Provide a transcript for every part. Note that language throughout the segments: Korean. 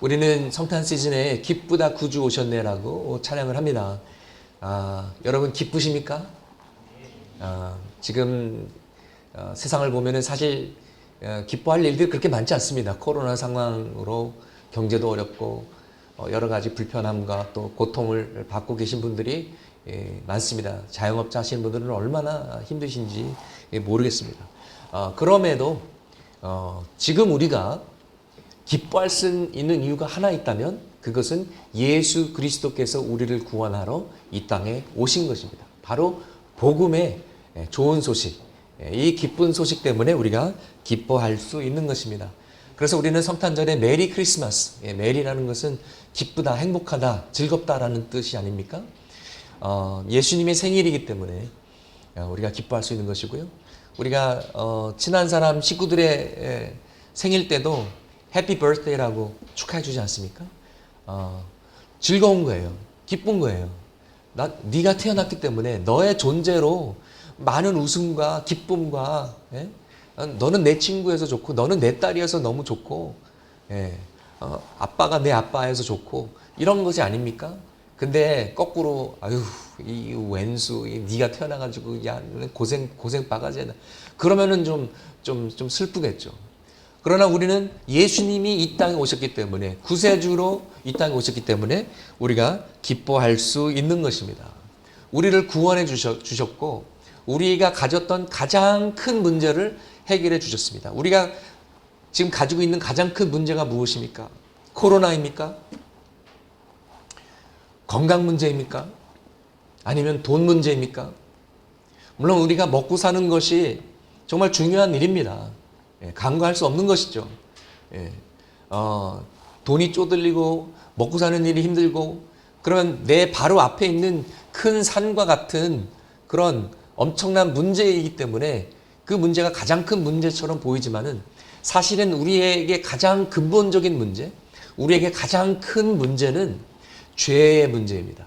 우리는 성탄 시즌에 기쁘다 구주 오셨네라고 찬양을 합니다. 여러분 기쁘십니까? 지금 세상을 보면은 사실 기뻐할 일들이 그렇게 많지 않습니다. 코로나 상황으로 경제도 어렵고 여러 가지 불편함과 또 고통을 받고 계신 분들이 많습니다. 자영업자 하시는 분들은 얼마나 힘드신지 모르겠습니다. 그럼에도 지금 우리가 기뻐할 수 있는 이유가 하나 있다면 그것은 예수 그리스도께서 우리를 구원하러 이 땅에 오신 것입니다. 바로 복음의 좋은 소식, 이 기쁜 소식 때문에 우리가 기뻐할 수 있는 것입니다. 그래서 우리는 성탄절에 메리 크리스마스, 메리라는 것은 기쁘다, 행복하다, 즐겁다라는 뜻이 아닙니까? 예수님의 생일이기 때문에 우리가 기뻐할 수 있는 것이고요. 우리가 친한 사람 식구들의 생일 때도 해피 버스데이라고 축하해 주지 않습니까? 즐거운 거예요. 기쁜 거예요. 네가 태어났기 때문에 너의 존재로 많은 웃음과 기쁨과 너는 내 친구여서 좋고 너는 내 딸이어서 너무 좋고 아빠가 내 아빠여서 좋고 이런 것이 아닙니까? 근데 거꾸로 이 왼수 네가 태어나가지고 야 고생 바가지야 그러면은 좀 슬프겠죠. 그러나 우리는 예수님이 이 땅에 오셨기 때문에 구세주로 이 땅에 오셨기 때문에 우리가 기뻐할 수 있는 것입니다. 우리를 구원해 주셨고 우리가 가졌던 가장 큰 문제를 해결해 주셨습니다. 우리가 지금 가지고 있는 가장 큰 문제가 무엇입니까? 코로나입니까? 건강 문제입니까? 아니면 돈 문제입니까? 물론 우리가 먹고 사는 것이 정말 중요한 일입니다. 간과할 수 없는 것이죠. 돈이 쪼들리고 먹고 사는 일이 힘들고 그러면 내 바로 앞에 있는 큰 산과 같은 그런 엄청난 문제이기 때문에 그 문제가 가장 큰 문제처럼 보이지만은 사실은 우리에게 가장 근본적인 문제, 우리에게 가장 큰 문제는 죄의 문제입니다.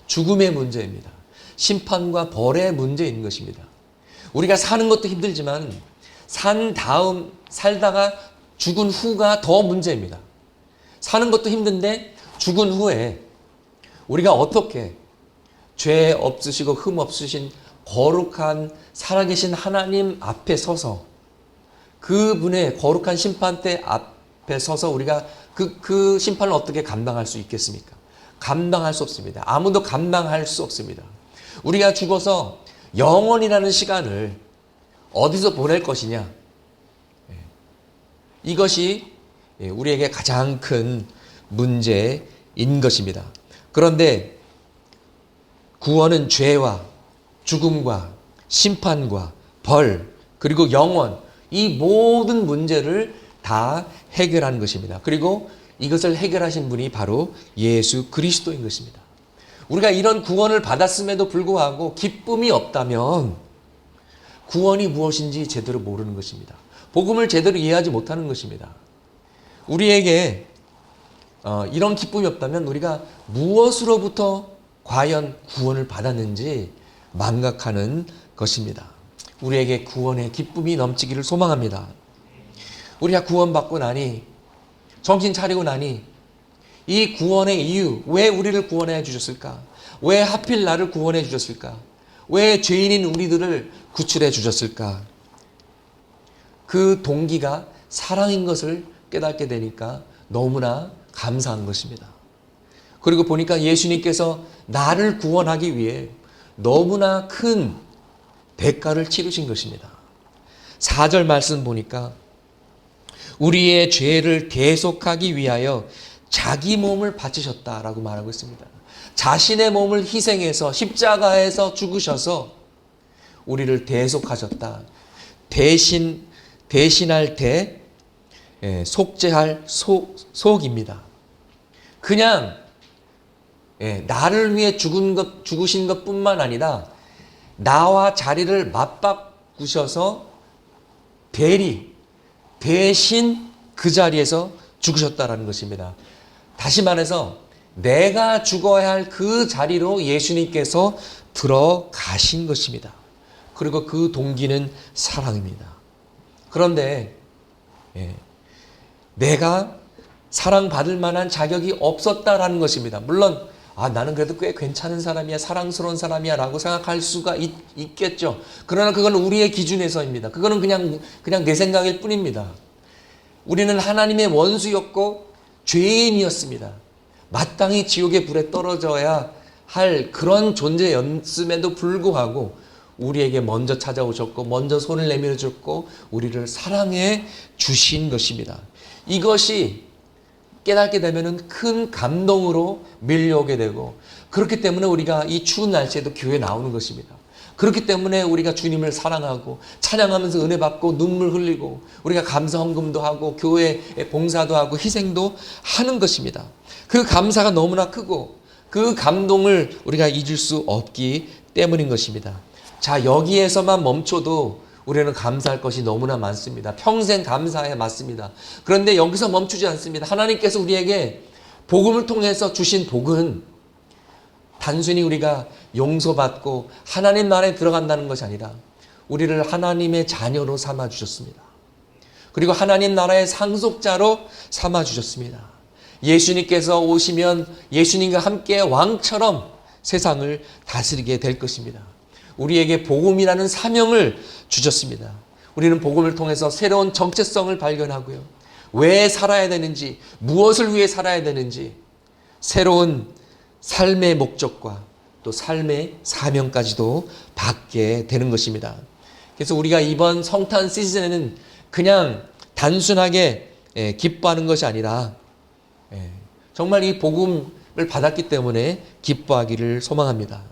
죽음의 문제입니다. 심판과 벌의 문제인 것입니다. 우리가 사는 것도 힘들지만 살다가 죽은 후가 더 문제입니다. 사는 것도 힘든데 죽은 후에 우리가 어떻게 죄 없으시고 흠 없으신 거룩한 살아계신 하나님 앞에 서서 그분의 거룩한 심판대 앞에 서서 우리가 그 심판을 어떻게 감당할 수 있겠습니까? 감당할 수 없습니다. 아무도 감당할 수 없습니다. 우리가 죽어서 영원이라는 시간을 어디서 보낼 것이냐? 이것이 우리에게 가장 큰 문제인 것입니다. 그런데 구원은 죄와 죽음과 심판과 벌 그리고 영원 이 모든 문제를 다 해결하는 것입니다. 그리고 이것을 해결하신 분이 바로 예수 그리스도인 것입니다. 우리가 이런 구원을 받았음에도 불구하고 기쁨이 없다면 구원이 무엇인지 제대로 모르는 것입니다. 복음을 제대로 이해하지 못하는 것입니다. 우리에게 이런 기쁨이 없다면 우리가 무엇으로부터 과연 구원을 받았는지 망각하는 것입니다. 우리에게 구원의 기쁨이 넘치기를 소망합니다. 우리가 구원받고 나니 정신 차리고 나니 이 구원의 이유, 왜 우리를 구원해 주셨을까? 왜 하필 나를 구원해 주셨을까? 왜 죄인인 우리들을 구출해 주셨을까? 그 동기가 사랑인 것을 깨닫게 되니까 너무나 감사한 것입니다. 그리고 보니까 예수님께서 나를 구원하기 위해 너무나 큰 대가를 치르신 것입니다. 4절 말씀 보니까 우리의 죄를 대속하기 위하여 자기 몸을 바치셨다라고 말하고 있습니다. 자신의 몸을 희생해서 십자가에서 죽으셔서 우리를 대속하셨다. 대신할 때 속죄할 속입니다. 그냥 나를 위해 죽으신 것뿐만 아니라 나와 자리를 맞바꾸셔서 대신 그 자리에서 죽으셨다라는 것입니다. 다시 말해서 내가 죽어야 할 그 자리로 예수님께서 들어가신 것입니다. 그리고 그 동기는 사랑입니다. 그런데 내가 사랑받을 만한 자격이 없었다라는 것입니다. 물론 나는 그래도 꽤 괜찮은 사람이야, 사랑스러운 사람이야 라고 생각할 수가 있겠죠. 그러나 그건 우리의 기준에서입니다. 그거는 그냥 내 생각일 뿐입니다. 우리는 하나님의 원수였고 죄인이었습니다. 마땅히 지옥의 불에 떨어져야 할 그런 존재였음에도 불구하고 우리에게 먼저 찾아오셨고 먼저 손을 내밀어 줬고 우리를 사랑해 주신 것입니다. 이것이 깨닫게 되면 큰 감동으로 밀려오게 되고, 그렇기 때문에 우리가 이 추운 날씨에도 교회에 나오는 것입니다. 그렇기 때문에 우리가 주님을 사랑하고 찬양하면서 은혜 받고 눈물 흘리고 우리가 감사 헌금도 하고 교회에 봉사도 하고 희생도 하는 것입니다. 그 감사가 너무나 크고 그 감동을 우리가 잊을 수 없기 때문인 것입니다. 자, 여기에서만 멈춰도 우리는 감사할 것이 너무나 많습니다. 평생 감사해 맞습니다. 그런데 여기서 멈추지 않습니다. 하나님께서 우리에게 복음을 통해서 주신 복은 단순히 우리가 용서받고 하나님 나라에 들어간다는 것이 아니라 우리를 하나님의 자녀로 삼아 주셨습니다. 그리고 하나님 나라의 상속자로 삼아 주셨습니다. 예수님께서 오시면 예수님과 함께 왕처럼 세상을 다스리게 될 것입니다. 우리에게 복음이라는 사명을 주셨습니다. 우리는 복음을 통해서 새로운 정체성을 발견하고요. 왜 살아야 되는지, 무엇을 위해 살아야 되는지, 새로운 삶의 목적과 또 삶의 사명까지도 받게 되는 것입니다. 그래서 우리가 이번 성탄 시즌에는 그냥 단순하게 기뻐하는 것이 아니라 정말 이 복음을 받았기 때문에 기뻐하기를 소망합니다.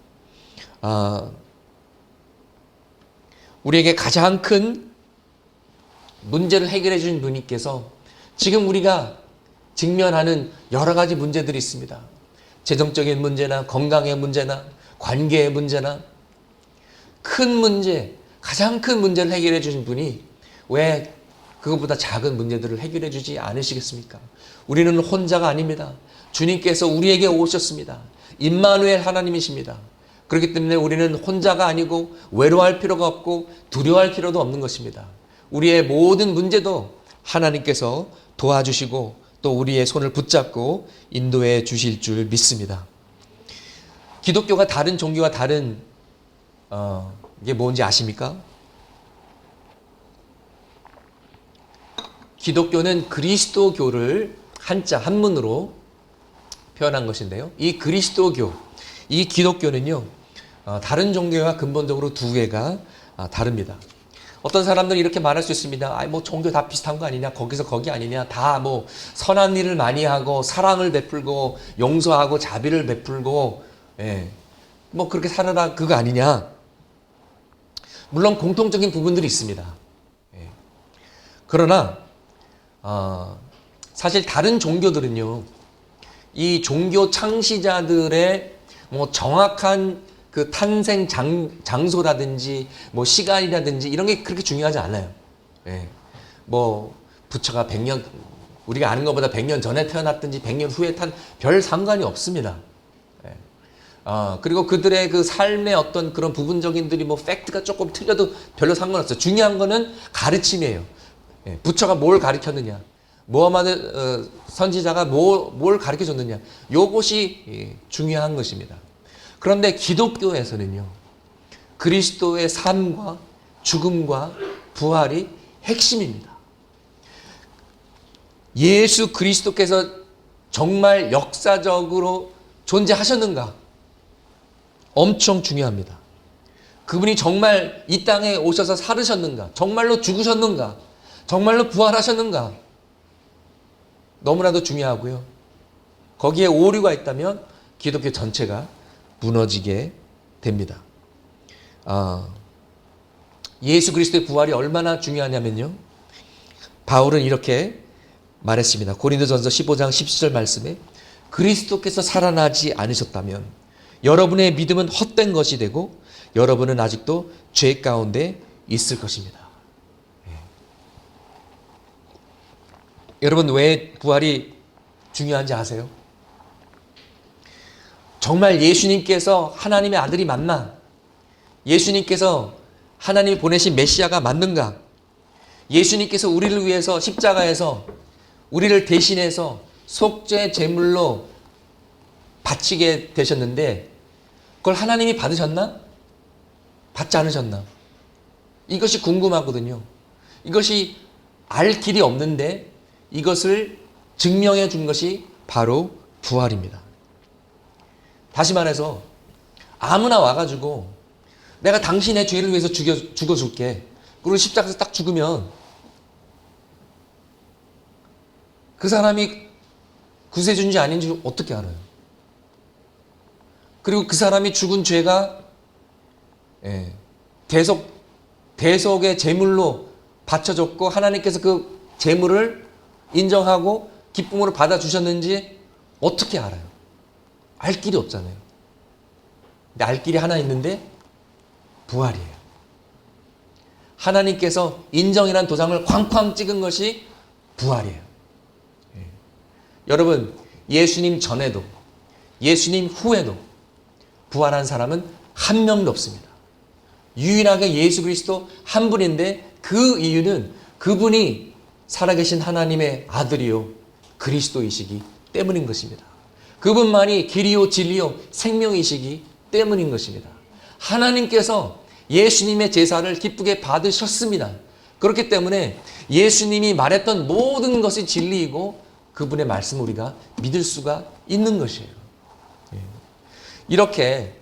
우리에게 가장 큰 문제를 해결해 주신 분께서 지금 우리가 직면하는 여러 가지 문제들이 있습니다. 재정적인 문제나 건강의 문제나 관계의 문제나 큰 문제, 가장 큰 문제를 해결해 주신 분이 왜 그것보다 작은 문제들을 해결해 주지 않으시겠습니까? 우리는 혼자가 아닙니다. 주님께서 우리에게 오셨습니다. 임마누엘 하나님이십니다. 그렇기 때문에 우리는 혼자가 아니고 외로워할 필요가 없고 두려워할 필요도 없는 것입니다. 우리의 모든 문제도 하나님께서 도와주시고 또 우리의 손을 붙잡고 인도해 주실 줄 믿습니다. 기독교가 다른 종교와 다른 이게 뭔지 아십니까? 기독교는 그리스도교를 한자 한문으로 표현한 것인데요. 이 그리스도교, 이 기독교는요, 다른 종교와 근본적으로 두 개가 다릅니다. 어떤 사람들은 이렇게 말할 수 있습니다. 뭐 종교 다 비슷한 거 아니냐, 거기서 거기 아니냐, 다 뭐 선한 일을 많이 하고 사랑을 베풀고 용서하고 자비를 베풀고 뭐 그렇게 살아라 그거 아니냐. 물론 공통적인 부분들이 있습니다. 그러나 사실 다른 종교들은요, 이 종교 창시자들의 뭐 정확한 그 탄생 장소라든지 뭐 시간이라든지 이런 게 그렇게 중요하지 않아요. 뭐 부처가 100년, 우리가 아는 것보다 100년 전에 태어났든지 100년 후에 별 상관이 없습니다. 그리고 그들의 그 삶의 어떤 그런 부분적인들이 뭐 팩트가 조금 틀려도 별로 상관없어요. 중요한 거는 가르침이에요. 부처가 뭘 가르쳤느냐, 무하마드 선지자가 뭘 가르쳐 줬느냐, 요것이 중요한 것입니다. 그런데 기독교에서는요, 그리스도의 삶과 죽음과 부활이 핵심입니다. 예수 그리스도께서 정말 역사적으로 존재하셨는가? 엄청 중요합니다. 그분이 정말 이 땅에 오셔서 살으셨는가? 정말로 죽으셨는가? 정말로 부활하셨는가? 너무나도 중요하고요. 거기에 오류가 있다면 기독교 전체가 무너지게 됩니다. 예수 그리스도의 부활이 얼마나 중요하냐면요, 바울은 이렇게 말했습니다. 고린도전서 15장 17절 말씀에 그리스도께서 살아나지 않으셨다면 여러분의 믿음은 헛된 것이 되고 여러분은 아직도 죄 가운데 있을 것입니다. 여러분, 왜 부활이 중요한지 아세요? 정말 예수님께서 하나님의 아들이 맞나? 예수님께서 하나님이 보내신 메시아가 맞는가? 예수님께서 우리를 위해서 십자가에서 우리를 대신해서 속죄 제물로 바치게 되셨는데 그걸 하나님이 받으셨나? 받지 않으셨나? 이것이 궁금하거든요. 이것이 알 길이 없는데 이것을 증명해 준 것이 바로 부활입니다. 다시 말해서 아무나 와가지고 내가 당신의 죄를 위해서 죽어줄게. 그리고 십자가에서 딱 죽으면 그 사람이 구세주인지 아닌지 어떻게 알아요? 그리고 그 사람이 죽은 죄가 대속의 제물로 바쳐졌고 하나님께서 그 제물을 인정하고 기쁨으로 받아주셨는지 어떻게 알아요? 알 길이 없잖아요. 근데 알 길이 하나 있는데 부활이에요. 하나님께서 인정이란 도장을 쾅쾅 찍은 것이 부활이에요. 여러분, 예수님 전에도 예수님 후에도 부활한 사람은 한 명도 없습니다. 유일하게 예수 그리스도 한 분인데 그 이유는 그분이 살아계신 하나님의 아들이요 그리스도이시기 때문인 것입니다. 그분만이 길이요 진리요 생명이시기 때문인 것입니다. 하나님께서 예수님의 제사를 기쁘게 받으셨습니다. 그렇기 때문에 예수님이 말했던 모든 것이 진리이고 그분의 말씀을 우리가 믿을 수가 있는 것이에요. 이렇게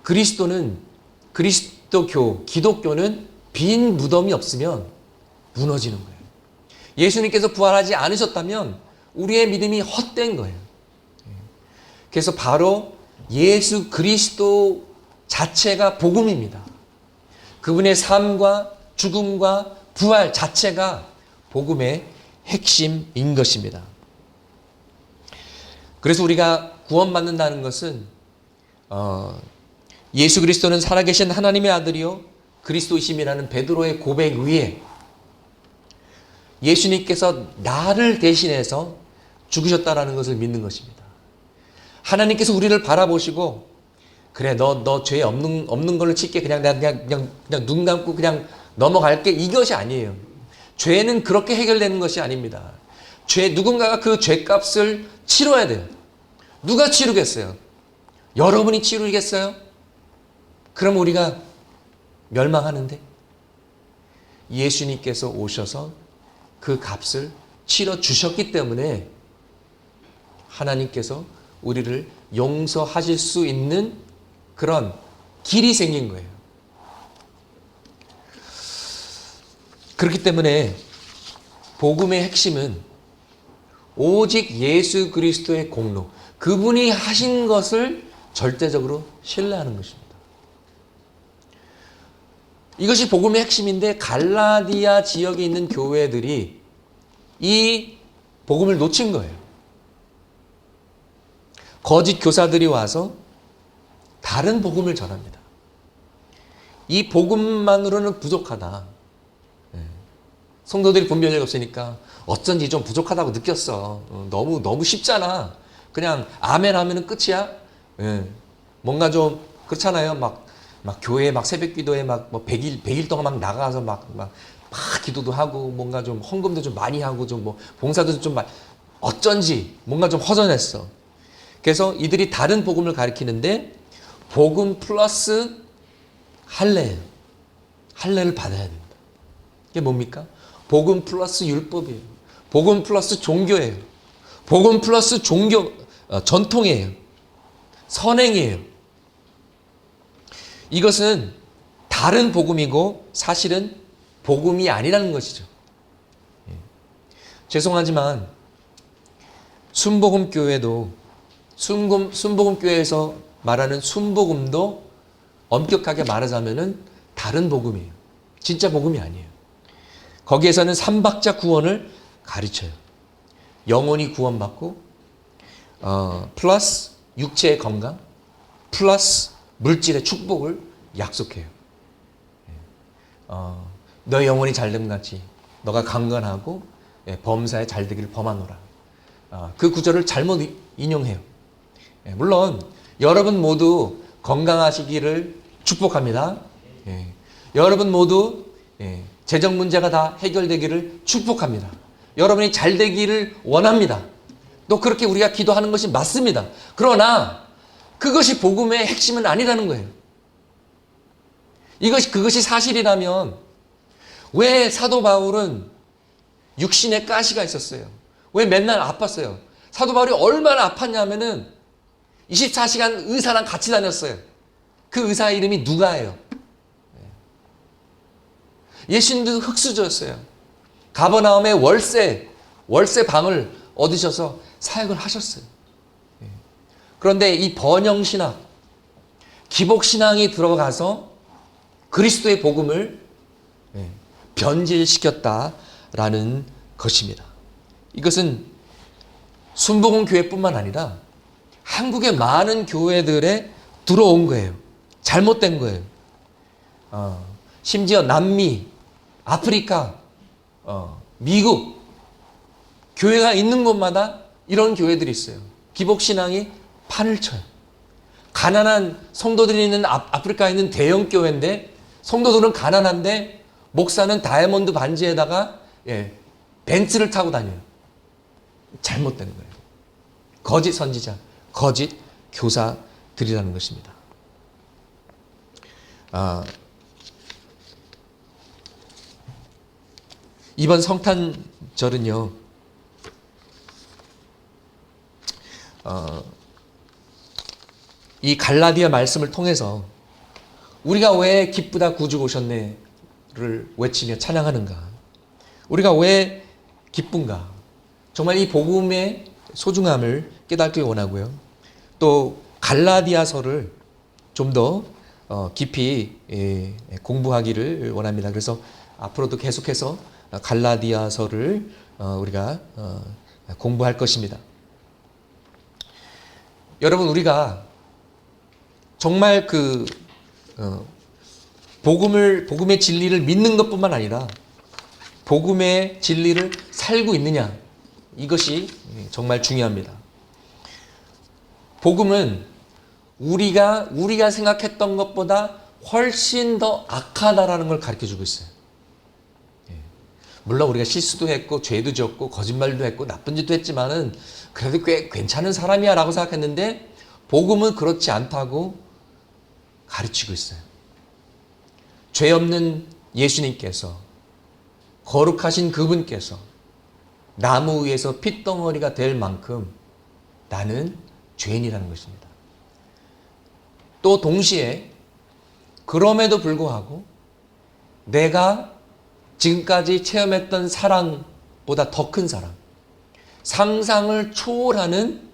그리스도교, 기독교는 빈 무덤이 없으면 무너지는 거예요. 예수님께서 부활하지 않으셨다면 우리의 믿음이 헛된 거예요. 그래서 바로 예수 그리스도 자체가 복음입니다. 그분의 삶과 죽음과 부활 자체가 복음의 핵심인 것입니다. 그래서 우리가 구원받는다는 것은 예수 그리스도는 살아계신 하나님의 아들이요 그리스도이심이라는 베드로의 고백 위에 예수님께서 나를 대신해서 죽으셨다라는 것을 믿는 것입니다. 하나님께서 우리를 바라보시고 그래 너 죄 없는 걸로 칠게 그냥 눈 감고 그냥 넘어갈게 이것이 아니에요. 죄는 그렇게 해결되는 것이 아닙니다. 누군가가 그 죄값을 치러야 돼요. 누가 치르겠어요? 여러분이 치르겠어요? 그럼 우리가 멸망하는데 예수님께서 오셔서 그 값을 치러 주셨기 때문에 하나님께서 우리를 용서하실 수 있는 그런 길이 생긴 거예요. 그렇기 때문에 복음의 핵심은 오직 예수 그리스도의 공로, 그분이 하신 것을 절대적으로 신뢰하는 것입니다. 이것이 복음의 핵심인데 갈라디아 지역에 있는 교회들이 이 복음을 놓친 거예요. 거짓 교사들이 와서 다른 복음을 전합니다. 이 복음만으로는 부족하다. 성도들이 분별력이 없으니까 어쩐지 좀 부족하다고 느꼈어. 너무 쉽잖아. 그냥 아멘 하면은 끝이야. 뭔가 좀 그렇잖아요. 막 교회에 막 새벽 기도에 막 100일 동안 막 나가서 막 기도도 하고 뭔가 좀 헌금도 좀 많이 하고 좀 뭐 봉사도 좀 어쩐지 뭔가 좀 허전했어. 그래서 이들이 다른 복음을 가리키는데 복음 플러스 할례예요. 할례를 받아야 됩니다. 이게 뭡니까? 복음 플러스 율법이에요. 복음 플러스 종교예요. 복음 플러스 전통이에요. 선행이에요. 이것은 다른 복음이고 사실은 복음이 아니라는 것이죠. 죄송하지만 순복음교회도 순복음교회에서 말하는 순복음도 엄격하게 말하자면은 다른 복음이에요. 진짜 복음이 아니에요. 거기에서는 삼박자 구원을 가르쳐요. 영혼이 구원받고 플러스 육체의 건강 플러스 물질의 축복을 약속해요. 너 영혼이 잘됨 같이 너가 강건하고 범사에 잘되기를 범하노라. 그 구절을 잘못 인용해요. 물론 여러분 모두 건강하시기를 축복합니다. 여러분 모두 재정 문제가 다 해결되기를 축복합니다. 여러분이 잘 되기를 원합니다. 또 그렇게 우리가 기도하는 것이 맞습니다. 그러나 그것이 복음의 핵심은 아니라는 거예요. 그것이 사실이라면 왜 사도 바울은 육신에 가시가 있었어요? 왜 맨날 아팠어요? 사도 바울이 얼마나 아팠냐면은 24시간 의사랑 같이 다녔어요. 그 의사 이름이 누가예요. 예수님도 흙수저였어요. 가버나움의 월세 방을 얻으셔서 사역을 하셨어요. 그런데 이 번영신학, 기복신앙이 들어가서 그리스도의 복음을 변질시켰다라는 것입니다. 이것은 순복음 교회뿐만 아니라 한국의 많은 교회들에 들어온 거예요. 잘못된 거예요. 심지어 남미, 아프리카, 미국 교회가 있는 곳마다 이런 교회들이 있어요. 기복신앙이 판을 쳐요. 가난한 성도들이 있는 아프리카에 있는 대형 교회인데 성도들은 가난한데 목사는 다이아몬드 반지에다가 벤츠를 타고 다녀요. 잘못된 거예요. 거짓 선지자, 거짓 교사들이라는 것입니다. 이번 성탄절은요, 이 갈라디아 말씀을 통해서 우리가 왜 기쁘다 구주 오셨네를 외치며 찬양하는가? 우리가 왜 기쁜가? 정말 이 복음의 소중함을 깨닫길 원하고요. 또 갈라디아서를 좀 더 깊이 공부하기를 원합니다. 그래서 앞으로도 계속해서 갈라디아서를 우리가 공부할 것입니다. 여러분, 우리가 정말 복음의 진리를 믿는 것뿐만 아니라 복음의 진리를 살고 있느냐, 이것이 정말 중요합니다. 복음은 우리가 생각했던 것보다 훨씬 더 악하다라는 걸 가르쳐주고 있어요. 물론 우리가 실수도 했고 죄도 지었고 거짓말도 했고 나쁜 짓도 했지만은 그래도 꽤 괜찮은 사람이야 라고 생각했는데 복음은 그렇지 않다고 가르치고 있어요. 죄 없는 예수님께서, 거룩하신 그분께서 나무 위에서 핏덩어리가 될 만큼 나는 죄인이라는 것입니다. 또 동시에 그럼에도 불구하고 내가 지금까지 체험했던 사랑보다 더 큰 사랑, 상상을 초월하는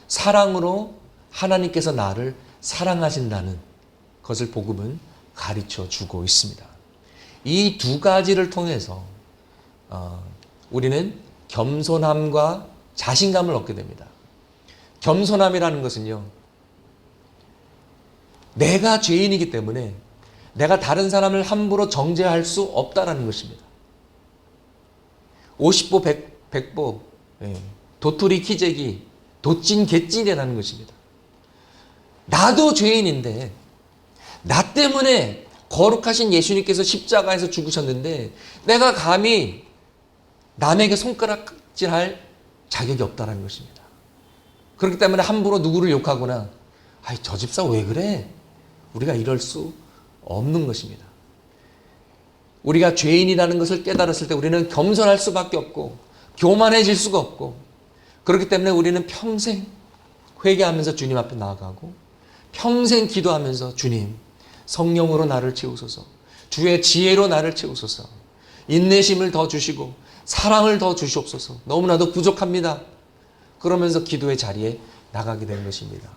사랑으로 하나님께서 나를 사랑하신다는 것을 복음은 가르쳐 주고 있습니다. 이 두 가지를 통해서 우리는 겸손함과 자신감을 얻게 됩니다. 겸손함이라는 것은요, 내가 죄인이기 때문에 내가 다른 사람을 함부로 정죄할 수 없다라는 것입니다. 50보 100보 도토리 키재기 도찐 개찐이라는 것입니다. 나도 죄인인데 나 때문에 거룩하신 예수님께서 십자가에서 죽으셨는데 내가 감히 남에게 손가락질할 자격이 없다는 것입니다. 그렇기 때문에 함부로 누구를 욕하거나 아이 저 집사 왜 그래? 우리가 이럴 수 없는 것입니다. 우리가 죄인이라는 것을 깨달았을 때 우리는 겸손할 수밖에 없고 교만해질 수가 없고 그렇기 때문에 우리는 평생 회개하면서 주님 앞에 나아가고 평생 기도하면서 주님 성령으로 나를 채우소서, 주의 지혜로 나를 채우소서, 인내심을 더 주시고 사랑을 더 주시옵소서, 너무나도 부족합니다. 그러면서 기도의 자리에 나가게 된 것입니다.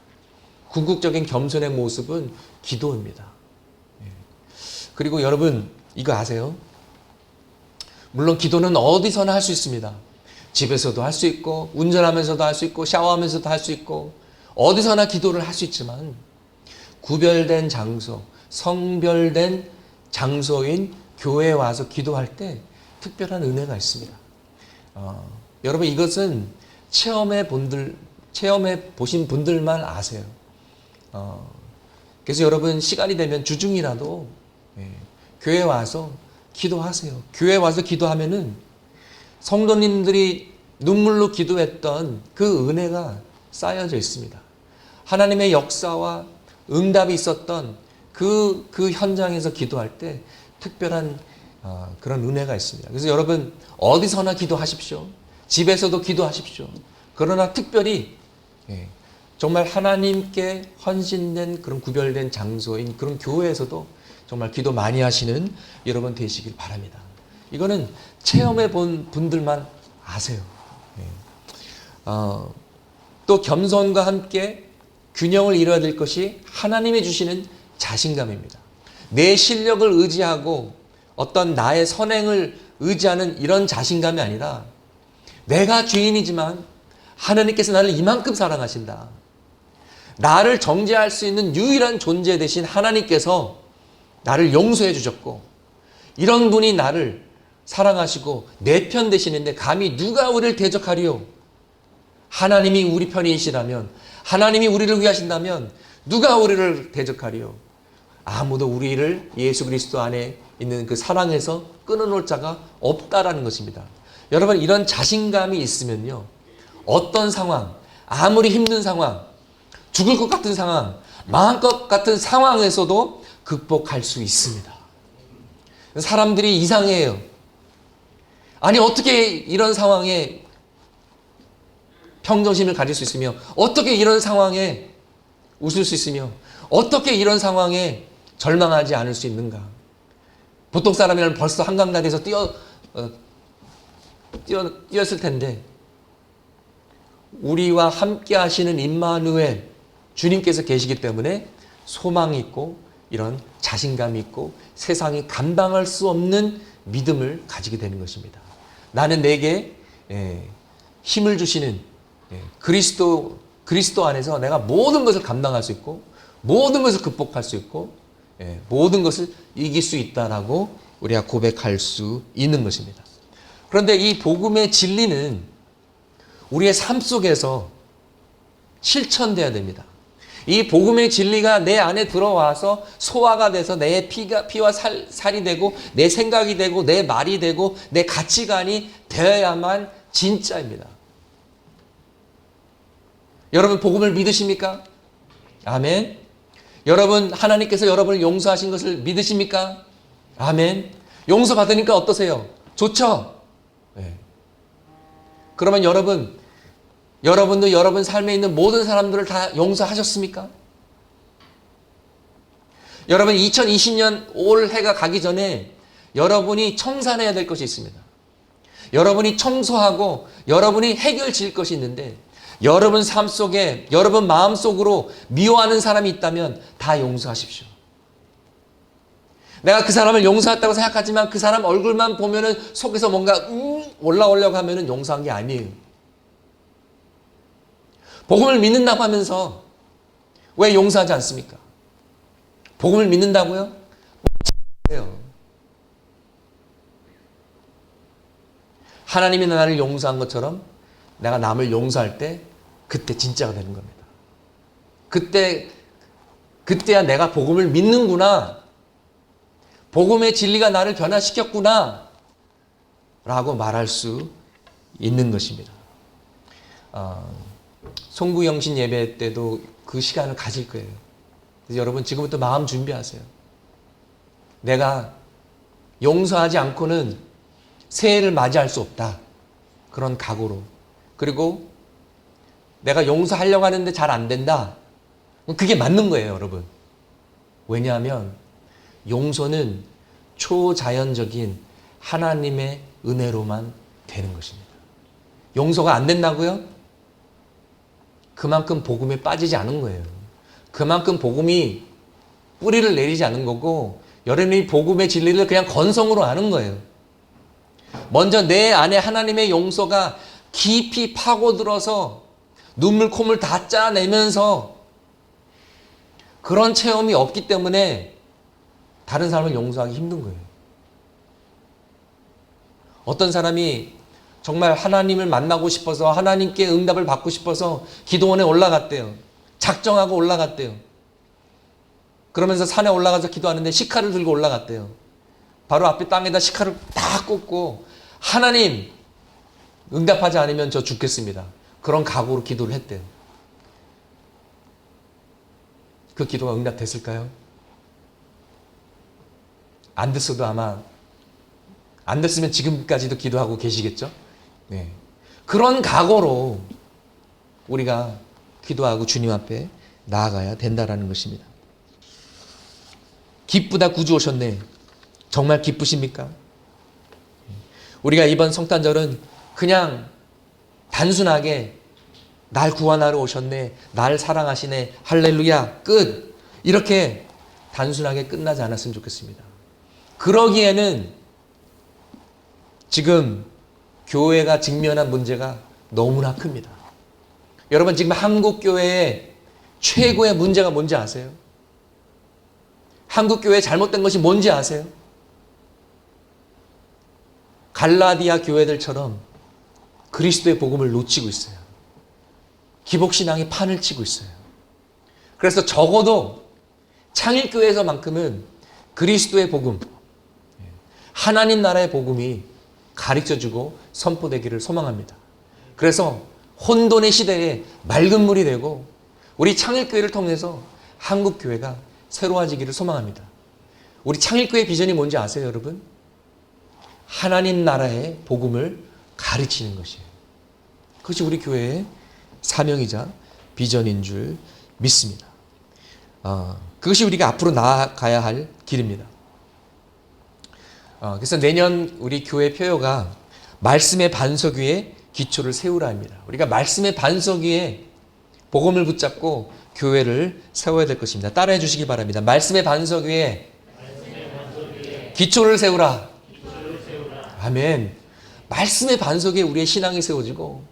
궁극적인 겸손의 모습은 기도입니다. 그리고 여러분 이거 아세요? 물론 기도는 어디서나 할 수 있습니다. 집에서도 할 수 있고 운전하면서도 할 수 있고 샤워하면서도 할 수 있고 어디서나 기도를 할 수 있지만 구별된 장소, 성별된 장소인 교회에 와서 기도할 때 특별한 은혜가 있습니다. 여러분 이것은 체험해 보신 분들만 아세요. 그래서 여러분 시간이 되면 주중이라도 교회 와서 기도하세요. 교회 와서 기도하면은 성도님들이 눈물로 기도했던 그 은혜가 쌓여져 있습니다. 하나님의 역사와 응답이 있었던 그 현장에서 기도할 때 특별한 그런 은혜가 있습니다. 그래서 여러분 어디서나 기도하십시오. 집에서도 기도하십시오. 그러나 특별히 정말 하나님께 헌신된 그런 구별된 장소인 그런 교회에서도 정말 기도 많이 하시는 여러분 되시길 바랍니다. 이거는 체험해 본 분들만 아세요. 또 겸손과 함께 균형을 이뤄야 될 것이 하나님이 주시는 자신감입니다. 내 실력을 의지하고 어떤 나의 선행을 의지하는 이런 자신감이 아니라 내가 죄인이지만 하나님께서 나를 이만큼 사랑하신다. 나를 정죄할 수 있는 유일한 존재 되신 하나님께서 나를 용서해 주셨고 이런 분이 나를 사랑하시고 내 편 되시는데 감히 누가 우리를 대적하리요? 하나님이 우리 편이시라면, 하나님이 우리를 위하신다면 누가 우리를 대적하리요? 아무도 우리를 예수 그리스도 안에 있는 그 사랑에서 끊어놓을 자가 없다라는 것입니다. 여러분 이런 자신감이 있으면요, 어떤 상황, 아무리 힘든 상황, 죽을 것 같은 상황, 망할 것 같은 상황에서도 극복할 수 있습니다. 사람들이 이상해요. 아니 어떻게 이런 상황에 평정심을 가질 수 있으며, 어떻게 이런 상황에 웃을 수 있으며, 어떻게 이런 상황에 절망하지 않을 수 있는가. 보통 사람이라면 벌써 한강다리에서 뛰었을 텐데 우리와 함께 하시는 임마누엘 주님께서 계시기 때문에 소망이 있고 이런 자신감이 있고 세상이 감당할 수 없는 믿음을 가지게 되는 것입니다. 나는 내게 힘을 주시는 그리스도 안에서 내가 모든 것을 감당할 수 있고 모든 것을 극복할 수 있고 모든 것을 이길 수 있다라고 우리가 고백할 수 있는 것입니다. 그런데 이 복음의 진리는 우리의 삶 속에서 실천돼야 됩니다. 이 복음의 진리가 내 안에 들어와서 소화가 돼서 내 피와 살이 되고 내 생각이 되고 내 말이 되고 내 가치관이 되어야만 진짜입니다. 여러분 복음을 믿으십니까? 아멘. 여러분 하나님께서 여러분을 용서하신 것을 믿으십니까? 아멘. 용서받으니까 어떠세요? 좋죠? 네. 그러면 여러분도 여러분 삶에 있는 모든 사람들을 다 용서하셨습니까? 여러분 2020년 올 해가 가기 전에 여러분이 청산해야 될 것이 있습니다. 여러분이 청소하고 여러분이 해결 지을 것이 있는데 여러분 삶 속에 여러분 마음 속으로 미워하는 사람이 있다면 다 용서하십시오. 내가 그 사람을 용서했다고 생각하지만 그 사람 얼굴만 보면은 속에서 뭔가 올라오려고 하면은 용서한 게 아니에요. 복음을 믿는다고 하면서 왜 용서하지 않습니까? 복음을 믿는다고요? 하나님이 나를 용서한 것처럼 내가 남을 용서할 때 그때 진짜가 되는 겁니다. 그때야 내가 복음을 믿는구나. 복음의 진리가 나를 변화시켰구나. 라고 말할 수 있는 것입니다. 송구영신 예배 때도 그 시간을 가질 거예요. 그래서 여러분 지금부터 마음 준비하세요. 내가 용서하지 않고는 새해를 맞이할 수 없다. 그런 각오로. 그리고 내가 용서하려고 하는데 잘 안 된다. 그게 맞는 거예요, 여러분. 왜냐하면 용서는 초자연적인 하나님의 은혜로만 되는 것입니다. 용서가 안 된다고요? 그만큼 복음에 빠지지 않은 거예요. 그만큼 복음이 뿌리를 내리지 않은 거고 여러분이 복음의 진리를 그냥 건성으로 아는 거예요. 먼저 내 안에 하나님의 용서가 깊이 파고들어서 눈물 콧물 다 짜내면서 그런 체험이 없기 때문에 다른 사람을 용서하기 힘든 거예요. 어떤 사람이 정말 하나님을 만나고 싶어서 하나님께 응답을 받고 싶어서 기도원에 올라갔대요. 작정하고 올라갔대요. 그러면서 산에 올라가서 기도하는데 시카를 들고 올라갔대요. 바로 앞에 땅에다 시카를 딱 꽂고 하나님 응답하지 않으면 저 죽겠습니다. 그런 각오로 기도를 했대요. 그 기도가 응답됐을까요? 안 됐어도 아마 안 됐으면 지금까지도 기도하고 계시겠죠? 네. 그런 각오로 우리가 기도하고 주님 앞에 나아가야 된다라는 것입니다. 기쁘다 구주 오셨네. 정말 기쁘십니까? 우리가 이번 성탄절은 그냥 단순하게 날 구원하러 오셨네, 날 사랑하시네, 할렐루야, 끝. 이렇게 단순하게 끝나지 않았으면 좋겠습니다. 그러기에는 지금 교회가 직면한 문제가 너무나 큽니다. 여러분, 지금 한국 교회의 최고의 문제가 뭔지 아세요? 한국 교회에 잘못된 것이 뭔지 아세요? 갈라디아 교회들처럼 그리스도의 복음을 놓치고 있어요. 기복신앙이 판을 치고 있어요. 그래서 적어도 창일교회에서만큼은 그리스도의 복음, 하나님 나라의 복음이 가르쳐주고 선포되기를 소망합니다. 그래서 혼돈의 시대에 맑은 물이 되고 우리 창일교회를 통해서 한국교회가 새로워지기를 소망합니다. 우리 창일교회 비전이 뭔지 아세요, 여러분? 하나님 나라의 복음을 가르치는 것이에요. 그것이 우리 교회의 사명이자 비전인 줄 믿습니다. 그것이 우리가 앞으로 나아가야 할 길입니다. 그래서 내년 우리 교회 표어가 말씀의 반석 위에 기초를 세우라입니다. 우리가 말씀의 반석 위에 복음을 붙잡고 교회를 세워야 될 것입니다. 따라해 주시기 바랍니다. 말씀의 반석 위에 기초를 세우라. 아멘. 말씀의 반석 위에 우리의 신앙이 세워지고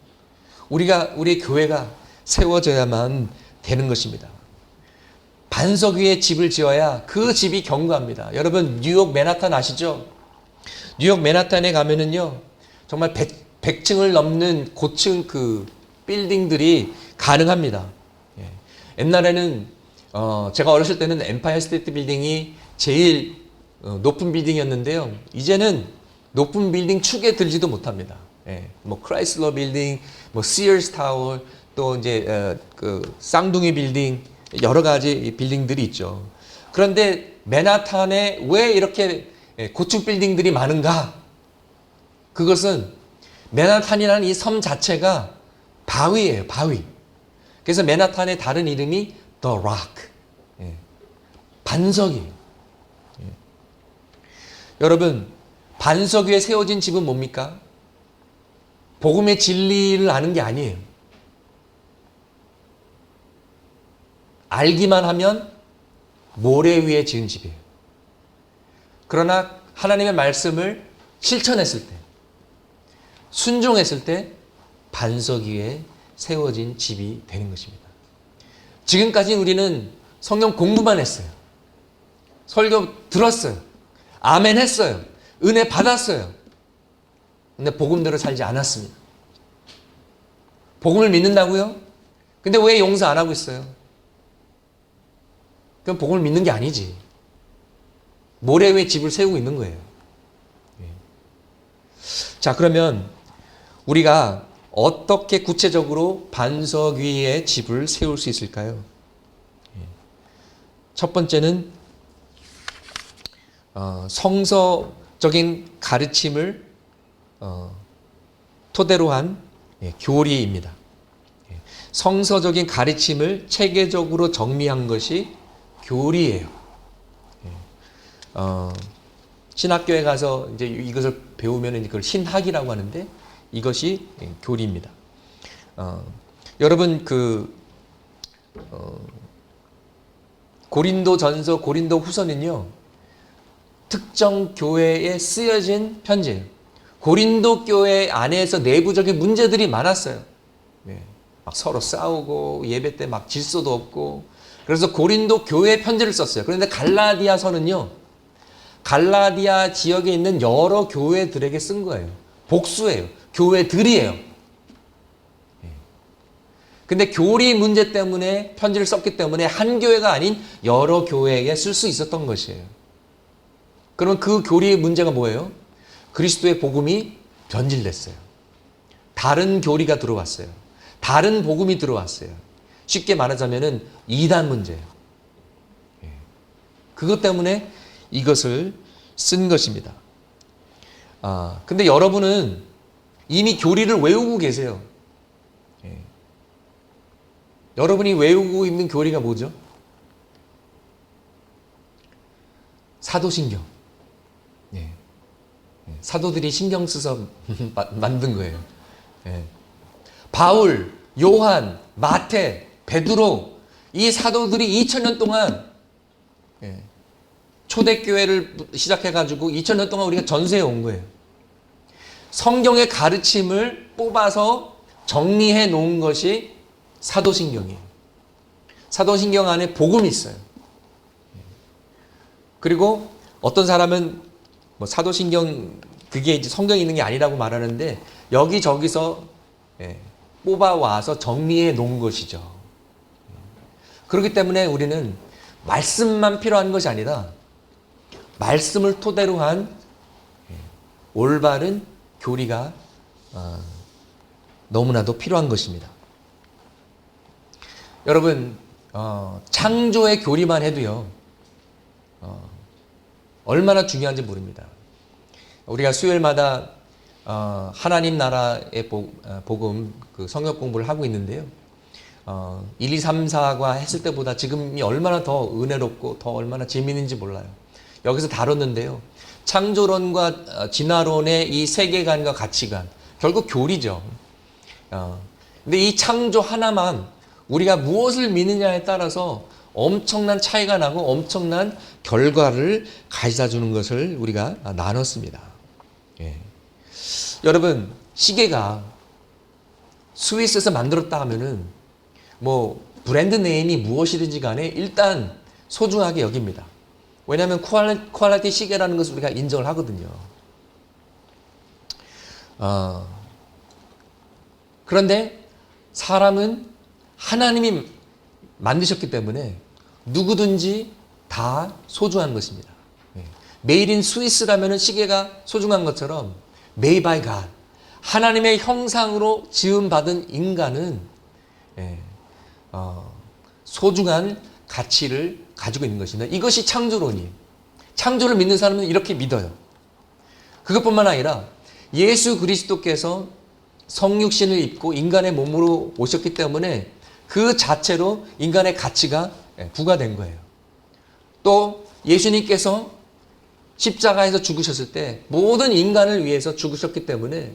우리의 교회가 세워져야만 되는 것입니다. 반석 위에 집을 지어야 그 집이 견고합니다. 여러분, 뉴욕 맨하탄 아시죠? 뉴욕 맨하탄에 가면은요, 정말 100층을 넘는 고층 그 빌딩들이 가능합니다. 예. 옛날에는 제가 어렸을 때는 엠파이어 스테이트 빌딩이 제일 높은 빌딩이었는데요. 이제는 높은 빌딩 축에 들지도 못합니다. 예. 뭐 크라이슬러 빌딩, 뭐 시어스 타워, 또 이제 그 쌍둥이 빌딩, 여러 가지 빌딩들이 있죠. 그런데 맨하탄에 왜 이렇게 고층 빌딩들이 많은가? 그것은 맨하탄이라는 이 섬 자체가 바위예요, 바위. 그래서 맨하탄의 다른 이름이 The Rock, 반석이에요. 여러분, 반석 위에 세워진 집은 뭡니까? 복음의 진리를 아는 게 아니에요. 알기만 하면 모래 위에 지은 집이에요. 그러나 하나님의 말씀을 실천했을 때, 순종했을 때 반석 위에 세워진 집이 되는 것입니다. 지금까지 우리는 성경 공부만 했어요. 설교 들었어요. 아멘 했어요. 은혜 받았어요. 근데 복음대로 살지 않았습니다. 복음을 믿는다고요? 근데 왜 용서 안 하고 있어요? 그럼 복음을 믿는 게 아니지. 모래 위에 집을 세우고 있는 거예요. 자, 그러면 우리가 어떻게 구체적으로 반석 위에 집을 세울 수 있을까요? 첫 번째는 성서적인 가르침을 토대로 한 교리입니다. 성서적인 가르침을 체계적으로 정리한 것이 교리예요. 신학교에 가서 이제 이것을 배우면 이걸 신학이라고 하는데 이것이 교리입니다. 여러분 고린도전서, 고린도후서는요, 특정 교회에 쓰여진 편지예요. 고린도 교회 안에서 내부적인 문제들이 많았어요. 막 서로 싸우고 예배 때 막 질서도 없고, 그래서 고린도 교회 편지를 썼어요. 그런데 갈라디아서는요, 갈라디아 지역에 있는 여러 교회들에게 쓴 거예요. 복수예요. 교회들이에요. 근데 교리 문제 때문에 편지를 썼기 때문에 한 교회가 아닌 여러 교회에 쓸 수 있었던 것이에요. 그러면 그 교리의 문제가 뭐예요? 그리스도의 복음이 변질됐어요. 다른 교리가 들어왔어요. 다른 복음이 들어왔어요. 쉽게 말하자면은 이단 문제예요. 그것 때문에 이것을 쓴 것입니다. 근데 여러분은 이미 교리를 외우고 계세요. 여러분이 외우고 있는 교리가 뭐죠? 사도신경. 사도들이 신경 써서 만든 거예요. 바울, 요한, 마태, 베드로, 이 사도들이 2000년 동안 초대교회를 시작해가지고 2000년 동안 우리가 전세에 온 거예요. 성경의 가르침을 뽑아서 정리해 놓은 것이 사도신경이에요. 사도신경 안에 복음이 있어요. 그리고 어떤 사람은 뭐 사도신경 그게 이제 성경에 있는 게 아니라고 말하는데 여기저기서 뽑아와서 정리해 놓은 것이죠. 그렇기 때문에 우리는 말씀만 필요한 것이 아니라 말씀을 토대로 한 올바른 교리가 너무나도 필요한 것입니다. 여러분, 창조의 교리만 해도요, 얼마나 중요한지 모릅니다. 우리가 수요일마다 하나님 나라의 복음 그 성역 공부를 하고 있는데요. 1, 2, 3, 4가 했을 때보다 지금이 얼마나 더 은혜롭고 더 얼마나 재미있는지 몰라요. 여기서 다뤘는데요. 창조론과 진화론의 이 세계관과 가치관, 결국 교리죠. 근데 이 창조 하나만 우리가 무엇을 믿느냐에 따라서 엄청난 차이가 나고 엄청난 결과를 가져다 주는 것을 우리가 나눴습니다. 여러분, 시계가 스위스에서 만들었다 하면은 뭐 브랜드 네임이 무엇이든지 간에 일단 소중하게 여깁니다. 왜냐하면 퀄리티 시계라는 것을 우리가 인정을 하거든요. 그런데 사람은 하나님이 만드셨기 때문에 누구든지 다 소중한 것입니다. 메이드 인 스위스라면 시계가 소중한 것처럼 Made by God, 하나님의 형상으로 지음받은 인간은 소중한 가치를 가지고 있는 것입니다. 이것이 창조론이에요. 창조를 믿는 사람은 이렇게 믿어요. 그것뿐만 아니라 예수 그리스도께서 성육신을 입고 인간의 몸으로 오셨기 때문에 그 자체로 인간의 가치가 부과된 거예요. 또 예수님께서 십자가에서 죽으셨을 때 모든 인간을 위해서 죽으셨기 때문에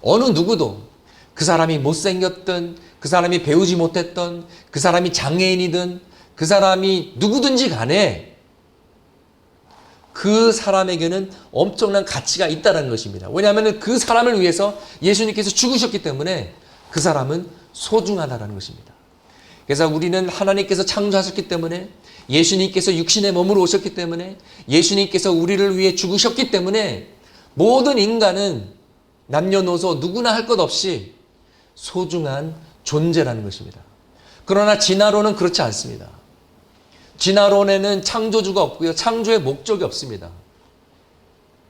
어느 누구도 그 사람이 못생겼든 그 사람이 배우지 못했던 그 사람이 장애인이든 그 사람이 누구든지 간에 그 사람에게는 엄청난 가치가 있다는 것입니다. 왜냐하면 그 사람을 위해서 예수님께서 죽으셨기 때문에 그 사람은 소중하다는 것입니다. 그래서 우리는 하나님께서 창조하셨기 때문에 예수님께서 육신의 몸으로 오셨기 때문에 예수님께서 우리를 위해 죽으셨기 때문에 모든 인간은 남녀노소 누구나 할 것 없이 소중한 존재라는 것입니다. 그러나 진화론은 그렇지 않습니다. 진화론에는 창조주가 없고요. 창조의 목적이 없습니다.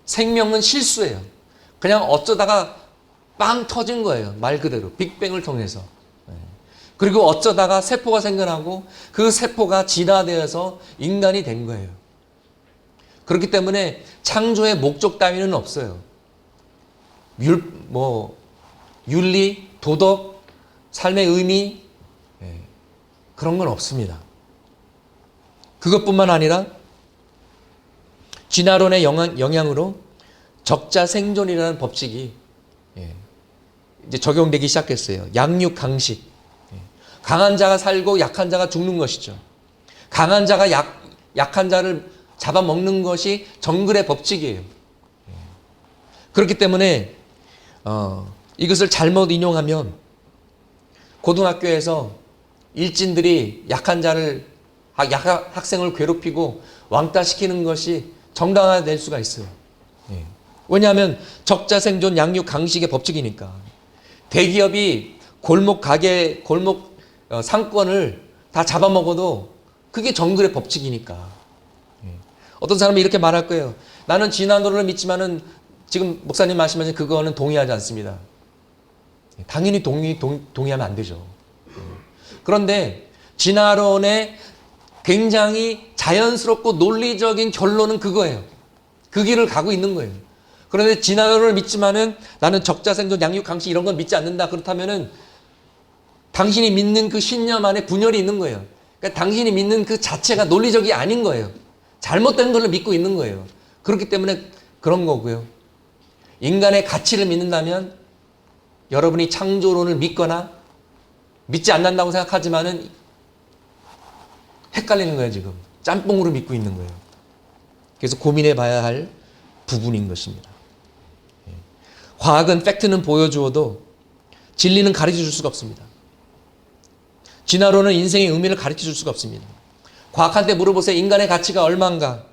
생명은 실수예요. 그냥 어쩌다가 빵 터진 거예요. 말 그대로 빅뱅을 통해서. 그리고 어쩌다가 세포가 생겨나고 그 세포가 진화되어서 인간이 된 거예요. 그렇기 때문에 창조의 목적 따위는 없어요. 윤리, 도덕, 삶의 의미 그런 건 없습니다. 그것뿐만 아니라 진화론의 영향으로 적자생존이라는 법칙이 이제 적용되기 시작했어요. 양육강식. 강한 자가 살고 약한 자가 죽는 것이죠. 강한 자가 약한 자를 잡아먹는 것이 정글의 법칙이에요. 그렇기 때문에 이것을 잘못 인용하면 고등학교에서 일진들이 약한 학생을 괴롭히고 왕따시키는 것이 정당화될 수가 있어요. 왜냐하면 적자생존 양육강식의 법칙이니까. 대기업이 골목 상권을 다 잡아먹어도 그게 정글의 법칙이니까. 어떤 사람이 이렇게 말할 거예요. 나는 진화론을 믿지만은 지금 목사님 말씀하신 그거는 동의하지 않습니다. 당연히 동의하면 안 되죠. 그런데 진화론의 굉장히 자연스럽고 논리적인 결론은 그거예요. 그 길을 가고 있는 거예요. 그런데 진화론을 믿지만은 나는 적자생존, 양육, 강식 이런 건 믿지 않는다. 그렇다면은 당신이 믿는 그 신념 안에 분열이 있는 거예요. 그러니까 당신이 믿는 그 자체가 논리적이 아닌 거예요. 잘못된 걸 믿고 있는 거예요. 그렇기 때문에 그런 거고요. 인간의 가치를 믿는다면 여러분이 창조론을 믿거나 믿지 않는다고 생각하지만은 헷갈리는 거예요, 지금. 짬뽕으로 믿고 있는 거예요. 그래서 고민해 봐야 할 부분인 것입니다. 과학은 팩트는 보여주어도 진리는 가르쳐 줄 수가 없습니다. 진화론은 인생의 의미를 가르쳐 줄 수가 없습니다. 과학한테 물어보세요. 인간의 가치가 얼마인가?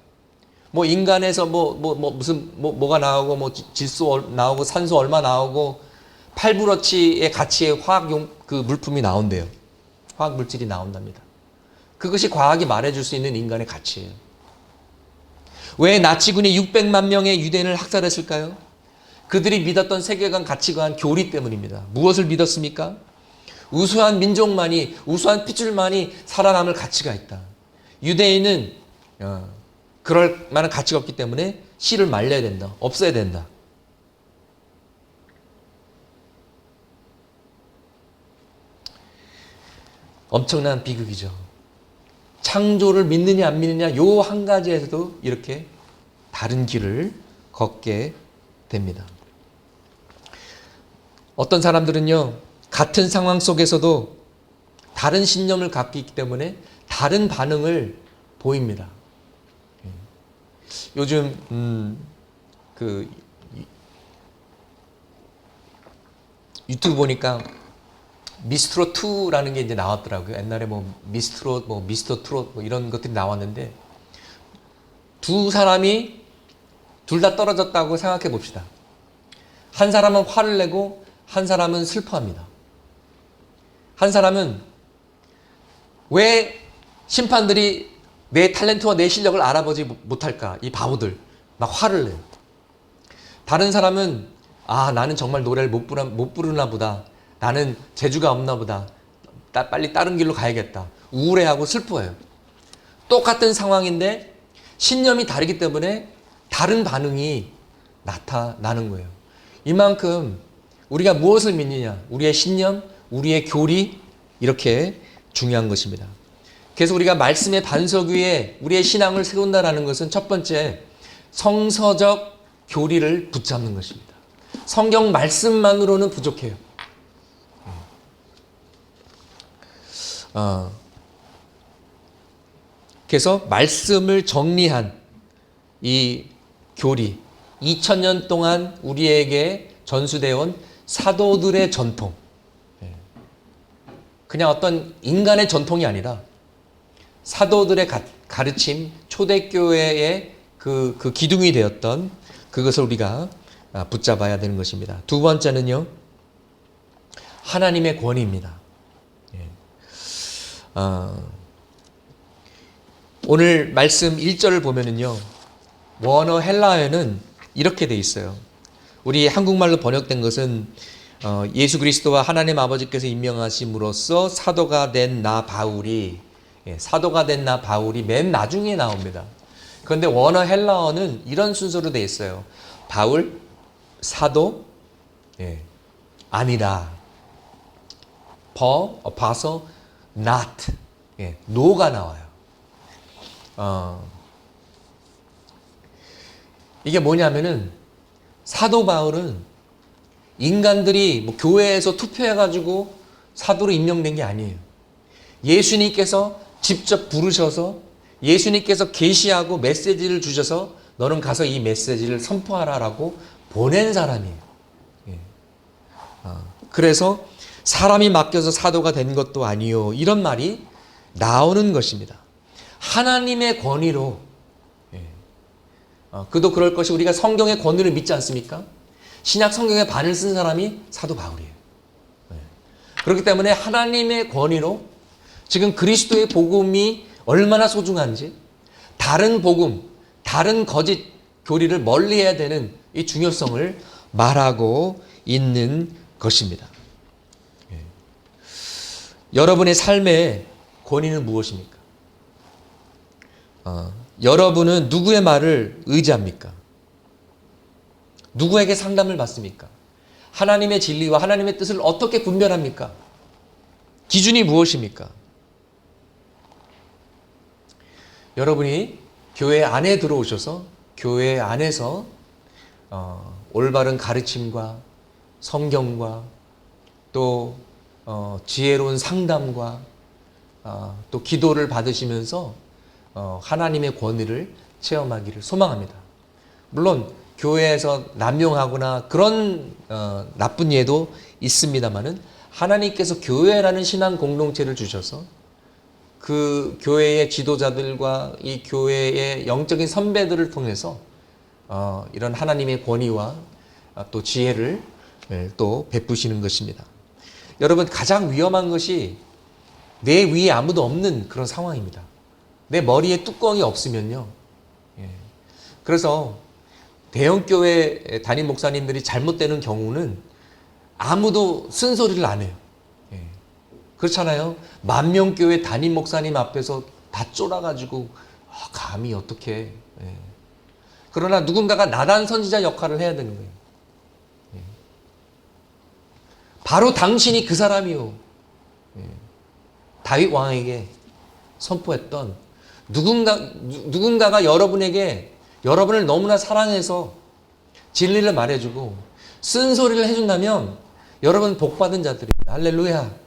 뭐 인간에서 뭐가 나오고 질소 나오고 산소 얼마 나오고 8브러치의 가치의 그 물품이 나온대요. 화학 물질이 나온답니다. 그것이 과학이 말해줄 수 있는 인간의 가치예요. 왜 나치군이 600만 명의 유대인을 학살했을까요? 그들이 믿었던 세계관, 가치관, 교리 때문입니다. 무엇을 믿었습니까? 우수한 민족만이, 우수한 핏줄만이 살아남을 가치가 있다. 유대인은 그럴 만한 가치가 없기 때문에 씨를 말려야 된다. 없애야 된다. 엄청난 비극이죠. 창조를 믿느냐 안 믿느냐 요 한 가지에서도 이렇게 다른 길을 걷게 됩니다. 어떤 사람들은요, 같은 상황 속에서도 다른 신념을 갖고 있기 때문에 다른 반응을 보입니다. 요즘 그 유튜브 보니까 미스트롯 2라는 게 이제 나왔더라고요. 옛날에 미스트롯, 미스터 트롯 이런 것들이 나왔는데 두 사람이 둘 다 떨어졌다고 생각해 봅시다. 한 사람은 화를 내고 한 사람은 슬퍼합니다. 한 사람은 왜 심판들이 내 탤런트와 내 실력을 알아보지 못할까? 이 바보들. 막 화를 내요. 다른 사람은 나는 정말 노래를 못 부르나 보다. 나는 재주가 없나 보다. 빨리 다른 길로 가야겠다. 우울해하고 슬퍼해요. 똑같은 상황인데 신념이 다르기 때문에 다른 반응이 나타나는 거예요. 이만큼 우리가 무엇을 믿느냐, 우리의 신념, 우리의 교리 이렇게 중요한 것입니다. 그래서 우리가 말씀의 반석 위에 우리의 신앙을 세운다는 것은 첫 번째 성서적 교리를 붙잡는 것입니다. 성경 말씀만으로는 부족해요. 그래서 말씀을 정리한 이 교리, 2000년 동안 우리에게 전수되어 온 사도들의 전통, 그냥 어떤 인간의 전통이 아니라 사도들의 가르침, 초대교회의 그 기둥이 되었던 그것을 우리가 붙잡아야 되는 것입니다. 두 번째는요, 하나님의 권위입니다. 오늘 말씀 1절을 보면은요, 원어 헬라어에는 이렇게 돼 있어요. 우리 한국말로 번역된 것은 예수 그리스도와 하나님 아버지께서 임명하심으로써 사도가 된 나 바울이, 사도가 된 나 바울이 맨 나중에 나옵니다. 그런데 원어 헬라어는 이런 순서로 돼 있어요. 바울, 사도, 아니라, apostle, not, no가 나와요. 이게 뭐냐면은 사도 바울은 인간들이 교회에서 투표해가지고 사도로 임명된 게 아니에요. 예수님께서 직접 부르셔서 예수님께서 계시하고 메시지를 주셔서 너는 가서 이 메시지를 선포하라라고 보낸 사람이에요. 그래서 사람이 맡겨서 사도가 된 것도 아니요, 이런 말이 나오는 것입니다. 하나님의 권위로, 그도 그럴 것이 우리가 성경의 권위를 믿지 않습니까? 신약 성경의 반을 쓴 사람이 사도 바울이에요. 그렇기 때문에 하나님의 권위로 지금 그리스도의 복음이 얼마나 소중한지, 다른 복음, 다른 거짓 교리를 멀리해야 되는 이 중요성을 말하고 있는 것입니다. 여러분의 삶의 권위는 무엇입니까? 여러분은 누구의 말을 의지합니까? 누구에게 상담을 받습니까? 하나님의 진리와 하나님의 뜻을 어떻게 분별합니까? 기준이 무엇입니까? 여러분이 교회 안에 들어오셔서 교회 안에서 올바른 가르침과 성경과 또 지혜로운 상담과 또 기도를 받으시면서 하나님의 권위를 체험하기를 소망합니다. 물론 교회에서 남용하거나 그런 나쁜 예도 있습니다만은 하나님께서 교회라는 신앙 공동체를 주셔서 그 교회의 지도자들과 이 교회의 영적인 선배들을 통해서 이런 하나님의 권위와 또 지혜를 또 베푸시는 것입니다. 여러분, 가장 위험한 것이 내 위에 아무도 없는 그런 상황입니다. 내 머리에 뚜껑이 없으면요. 그래서 대형교회 담임 목사님들이 잘못되는 경우는 아무도 쓴소리를 안 해요. 그렇잖아요. 만명교회 담임 목사님 앞에서 다 쫄아가지고 감히 어떻게. 그러나 누군가가 나단 선지자 역할을 해야 되는 거예요. 바로 당신이 그 사람이요. 다윗 왕에게 선포했던 누군가가 여러분에게 여러분을 너무나 사랑해서 진리를 말해주고 쓴소리를 해준다면 여러분 복받은 자들입니다. 할렐루야.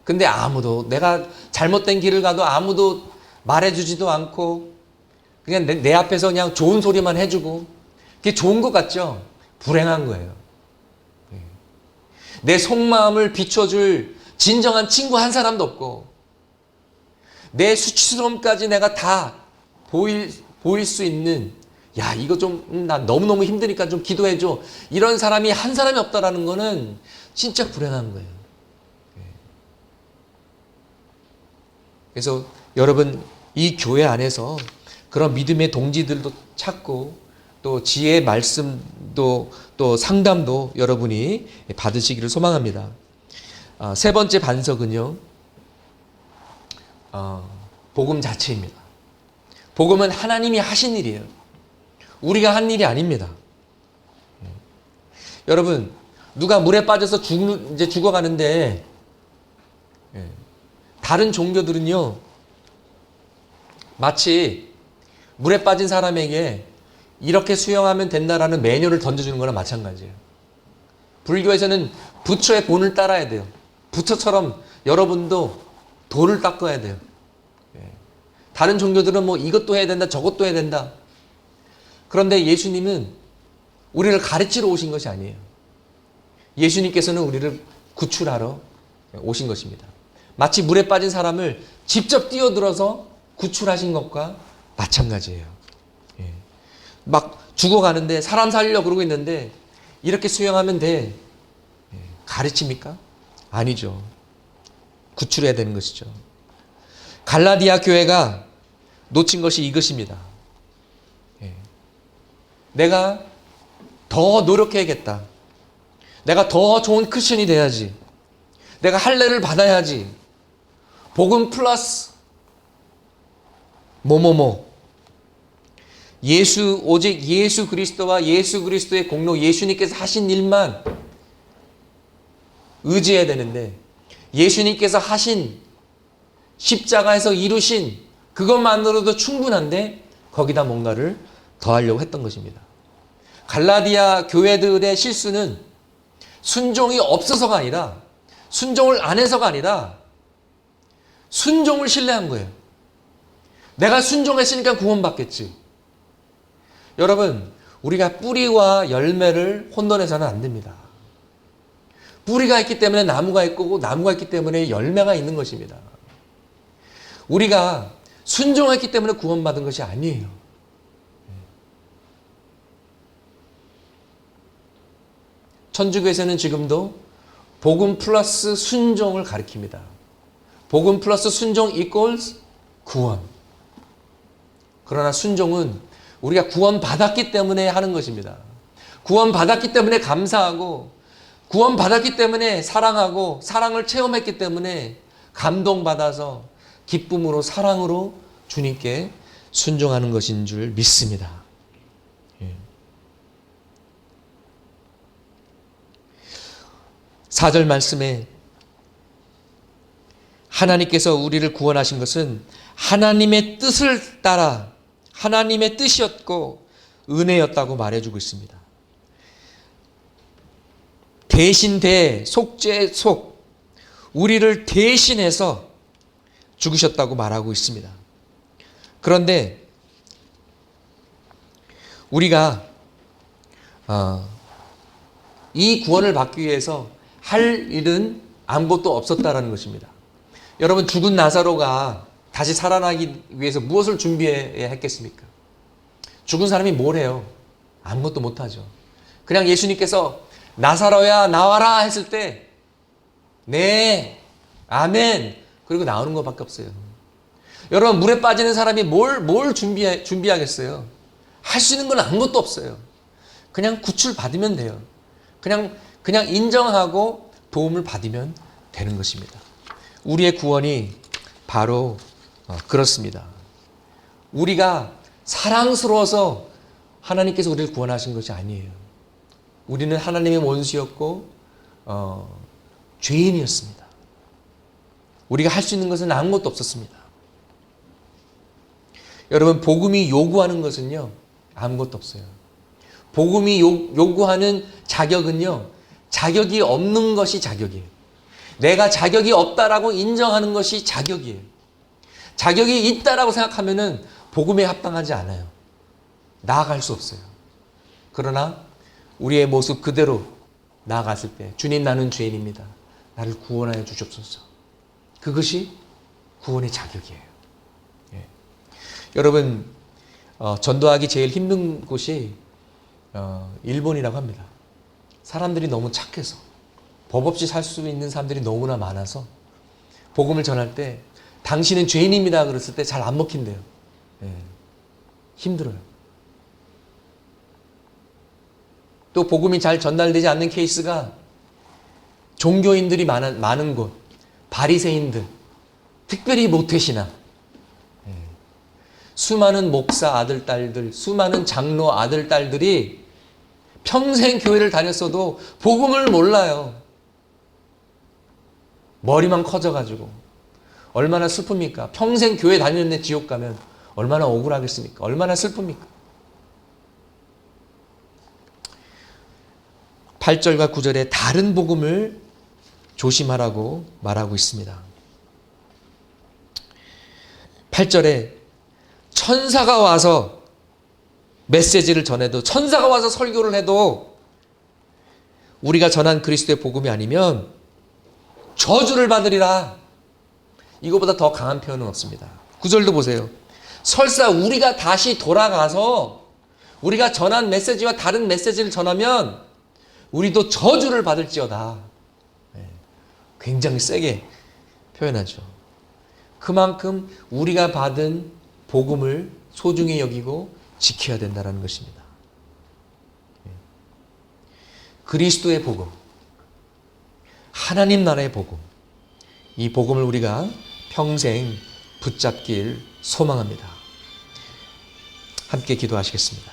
근데 아무도 내가 잘못된 길을 가도 아무도 말해주지도 않고 그냥 내 앞에서 그냥 좋은 소리만 해주고 그게 좋은 것 같죠? 불행한 거예요. 내 속마음을 비춰줄 진정한 친구 한 사람도 없고 내 수치스러움까지 내가 다 보일 수 있는 야 이거 좀 나 너무너무 힘드니까 좀 기도해줘 이런 사람이 한 사람이 없다라는 거는 진짜 불행한 거예요. 그래서 여러분 이 교회 안에서 그런 믿음의 동지들도 찾고 또 지혜의 말씀도 또 상담도 여러분이 받으시기를 소망합니다. 세 번째 반석은요. 복음 자체입니다. 복음은 하나님이 하신 일이에요. 우리가 한 일이 아닙니다. 여러분 누가 물에 빠져서 이제 죽어가는데 다른 종교들은요. 마치 물에 빠진 사람에게 이렇게 수영하면 된다라는 매뉴얼을 던져주는 거나 마찬가지예요. 불교에서는 부처의 본을 따라야 돼요. 부처처럼 여러분도 돌을 닦아야 돼요. 다른 종교들은 뭐 이것도 해야 된다 저것도 해야 된다. 그런데 예수님은 우리를 가르치러 오신 것이 아니에요. 예수님께서는 우리를 구출하러 오신 것입니다. 마치 물에 빠진 사람을 직접 뛰어들어서 구출하신 것과 마찬가지예요. 막 죽어가는데 사람 살리려고 그러고 있는데 이렇게 수영하면 돼. 가르칩니까? 아니죠. 구출해야 되는 것이죠. 갈라디아 교회가 놓친 것이 이것입니다. 내가 더 노력해야겠다. 내가 더 좋은 크리스천이 돼야지. 내가 할례를 받아야지. 복음 플러스 뭐뭐뭐. 오직 예수 그리스도와 예수 그리스도의 공로, 예수님께서 하신 일만 의지해야 되는데 예수님께서 하신 십자가에서 이루신 그것만으로도 충분한데 거기다 뭔가를 더하려고 했던 것입니다. 갈라디아 교회들의 실수는 순종이 없어서가 아니라 순종을 안 해서가 아니라 순종을 신뢰한 거예요. 내가 순종했으니까 구원받겠지. 여러분, 우리가 뿌리와 열매를 혼돈해서는 안 됩니다. 뿌리가 있기 때문에 나무가 있고 나무가 있기 때문에 열매가 있는 것입니다. 우리가 순종했기 때문에 구원받은 것이 아니에요. 천주교에서는 지금도 복음 플러스 순종을 가리킵니다. 복음 플러스 순종 equals 구원. 그러나 순종은 우리가 구원받았기 때문에 하는 것입니다. 구원받았기 때문에 감사하고 구원받았기 때문에 사랑하고 사랑을 체험했기 때문에 감동받아서 기쁨으로 사랑으로 주님께 순종하는 것인 줄 믿습니다. 4절 말씀에 하나님께서 우리를 구원하신 것은 하나님의 뜻을 따라 하나님의 뜻이었고 은혜였다고 말해주고 있습니다. 대신대 속죄 속 우리를 대신해서 죽으셨다고 말하고 있습니다. 그런데 우리가 이 구원을 받기 위해서 할 일은 아무것도 없었다라는 것입니다. 여러분, 죽은 나사로가 다시 살아나기 위해서 무엇을 준비해야 했겠습니까? 죽은 사람이 뭘 해요? 아무것도 못하죠. 그냥 예수님께서 나사로야 나와라 했을 때 네, 아멘, 그리고 나오는 것밖에 없어요. 여러분, 물에 빠지는 사람이 뭘 준비하겠어요? 할 수 있는 건 아무것도 없어요. 그냥 구출 받으면 돼요. 그냥 인정하고 도움을 받으면 되는 것입니다. 우리의 구원이 바로 그렇습니다. 우리가 사랑스러워서 하나님께서 우리를 구원하신 것이 아니에요. 우리는 하나님의 원수였고 죄인이었습니다. 우리가 할 수 있는 것은 아무것도 없었습니다. 여러분, 복음이 요구하는 것은요, 아무것도 없어요. 복음이 요구하는 자격은요, 자격이 없는 것이 자격이에요. 내가 자격이 없다라고 인정하는 것이 자격이에요. 자격이 있다라고 생각하면은 복음에 합당하지 않아요. 나아갈 수 없어요. 그러나 우리의 모습 그대로 나아갔을 때 주님, 나는 죄인입니다. 나를 구원하여 주옵소서. 그것이 구원의 자격이에요. 예. 여러분, 전도하기 제일 힘든 곳이 일본이라고 합니다. 사람들이 너무 착해서 법 없이 살 수 있는 사람들이 너무나 많아서 복음을 전할 때 당신은 죄인입니다 그랬을 때 잘 안 먹힌대요. 예. 힘들어요. 또 복음이 잘 전달되지 않는 케이스가 종교인들이 많은 곳, 바리새인들, 특별히 모태신앙, 수많은 목사 아들, 딸들, 수많은 장로 아들, 딸들이 평생 교회를 다녔어도 복음을 몰라요. 머리만 커져가지고. 얼마나 슬픕니까? 평생 교회 다녔는데 지옥 가면 얼마나 억울하겠습니까? 얼마나 슬픕니까? 8절과 9절에 다른 복음을 조심하라고 말하고 있습니다. 8절에 천사가 와서 메시지를 전해도, 천사가 와서 설교를 해도 우리가 전한 그리스도의 복음이 아니면 저주를 받으리라. 이거보다 더 강한 표현은 없습니다. 9절도 보세요. 설사 우리가 다시 돌아가서 우리가 전한 메시지와 다른 메시지를 전하면 우리도 저주를 받을지어다. 굉장히 세게 표현하죠. 그만큼 우리가 받은 복음을 소중히 여기고 지켜야 된다는 것입니다. 그리스도의 복음, 하나님 나라의 복음, 이 복음을 우리가 평생 붙잡길 소망합니다. 함께 기도하시겠습니다.